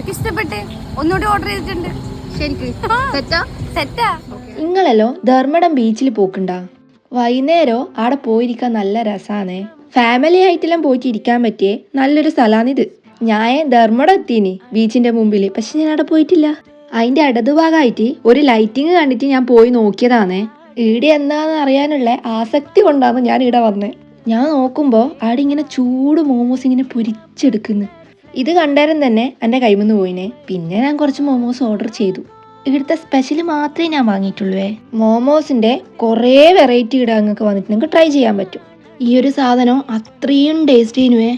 എനിക്ക് ഇഷ്ടപ്പെട്ട് ഒന്നുകൂടി ഓർഡർ ചെയ്തിട്ടുണ്ട്. ശരിക്കും സെറ്റാ? സെറ്റാ. നിങ്ങളല്ലോ ധർമ്മടം ബീച്ചിൽ പോക്കുണ്ടാ? വൈകുന്നേരം ആടെ പോയിരിക്കാൻ നല്ല രസാണ്. ഫാമിലി ആയിട്ടെല്ലാം പോയിട്ട് ഇരിക്കാൻ പറ്റിയേ നല്ലൊരു സ്ഥലമാണിത്. ഞാൻ ധർമ്മടം എത്തീനി ബീച്ചിന്റെ മുമ്പിൽ, പക്ഷെ ഞാൻ അവിടെ പോയിട്ടില്ല. അതിന്റെ ഇടതുഭാഗമായിട്ട് ഒരു ലൈറ്റിങ് കണ്ടിട്ട് ഞാൻ പോയി നോക്കിയതാണ്. ഈടെ എന്താന്ന് അറിയാനുള്ള ആസക്തി കൊണ്ടാണ് ഞാൻ ഇവിടെ വന്നത്. ഞാൻ നോക്കുമ്പോൾ അവിടെ ഇങ്ങനെ ചൂട് മോമോസ് ഇങ്ങനെ പൊരിച്ചെടുക്കുന്നു. ഇത് കണ്ടേരം തന്നെ എൻ്റെ കൈമന്ന് പോയിനെ. പിന്നെ ഞാൻ കുറച്ച് മോമോസ് ഓർഡർ ചെയ്തു. ഇവിടുത്തെ സ്പെഷ്യൽ മാത്രമേ ഞാൻ വാങ്ങിയിട്ടുള്ളൂ. മോമോസിൻ്റെ കുറേ വെറൈറ്റി ഇവിടെ അങ്ങൊക്കെ വന്നിട്ട് നിങ്ങൾക്ക് ട്രൈ ചെയ്യാൻ പറ്റും. ഈ ഒരു സാധനം അത്രയും ടേസ്റ്റ് ചെയ്യുന്നുവേ.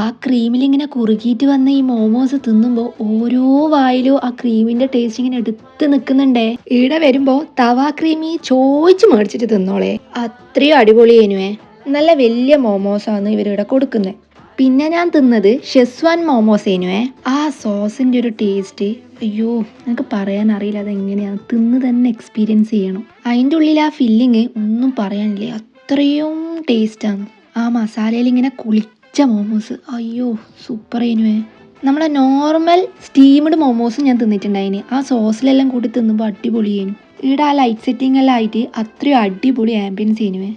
ആ ക്രീമിലിങ്ങനെ കുറുകിയിട്ട് വന്ന ഈ മോമോസ് തിന്നുമ്പോൾ ഓരോ വായിലും ആ ക്രീമിൻ്റെ ടേസ്റ്റ് ഇങ്ങനെ എടുത്ത് നിൽക്കുന്നുണ്ടേ. ഇവിടെ വരുമ്പോൾ തവ ക്രീമി ചോദിച്ച് മേടിച്ചിട്ട് തിന്നോളേ. അത്രയും അടിപൊളി ചെയ്യുന്നുവേ. നല്ല വലിയ മോമോസാണ് ഇവരിവിടെ കൊടുക്കുന്നത്. പിന്നെ ഞാൻ തിന്നത് ഷെസ്വാൻ മോമോസ് ചെയ്യുന്നുവേ. ആ സോസിൻ്റെ ഒരു ടേസ്റ്റ് അയ്യോ എനിക്ക് പറയാൻ അറിയില്ല അതെങ്ങനെയാണ്. തിന്ന് തന്നെ എക്സ്പീരിയൻസ് ചെയ്യണം. അതിൻ്റെ ഉള്ളിൽ ആ ഫില്ലിങ് ഒന്നും പറയാനില്ല, അത്രയും ടേസ്റ്റാണ്. ആ മസാലയിൽ ഇങ്ങനെ കുളിച്ച മോമോസ് അയ്യോ സൂപ്പർ ചെയ്യുന്നുവേ. നമ്മളെ നോർമൽ സ്റ്റീംഡ് മോമോസും ഞാൻ തിന്നിട്ടുണ്ടായിന്. ആ സോസിലെല്ലാം കൂടി തിന്നുമ്പോൾ അടിപൊളി ചെയ്യുന്നു. ഇവിടെ ആ ലൈറ്റ് സെറ്റിംഗ് എല്ലാം ആയിട്ട് അത്രയും അടിപൊളി ആംബിയൻസ് ചെയ്യുന്നുവേ.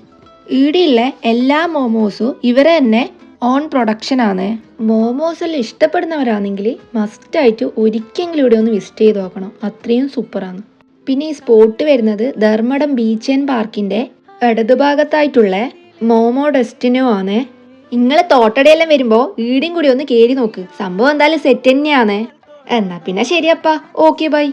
ഇവിടെയുള്ള എല്ലാ മോമോസും ഇവരെ തന്നെ ഓൺ പ്രൊഡക്ഷനാണ്. മോമോസ് എല്ലാം ഇഷ്ടപ്പെടുന്നവരാണെങ്കിൽ മസ്റ്റായിട്ട് ഒരിക്കലെങ്കിലും ഇവിടെ ഒന്ന് വിസിറ്റ് ചെയ്ത് നോക്കണം, അത്രയും സൂപ്പറാണ്. പിന്നെ ഈ സ്പോട്ട് വരുന്നത് ധർമ്മടം ബീച്ച് ആൻഡ് പാർക്കിൻ്റെ ഇടതുഭാഗത്തായിട്ടുള്ള മോമോ ഡെസ്റ്റിനോ ആണ്. നിങ്ങൾ തോട്ടടയെല്ലാം വരുമ്പോൾ ഈടെയും കൂടി ഒന്ന് കയറി നോക്ക്. സംഭവം എന്തായാലും സെറ്റ് തന്നെയാണ്. എന്നാ പിന്നെ ശരിയപ്പാ, ഓക്കെ ബൈ.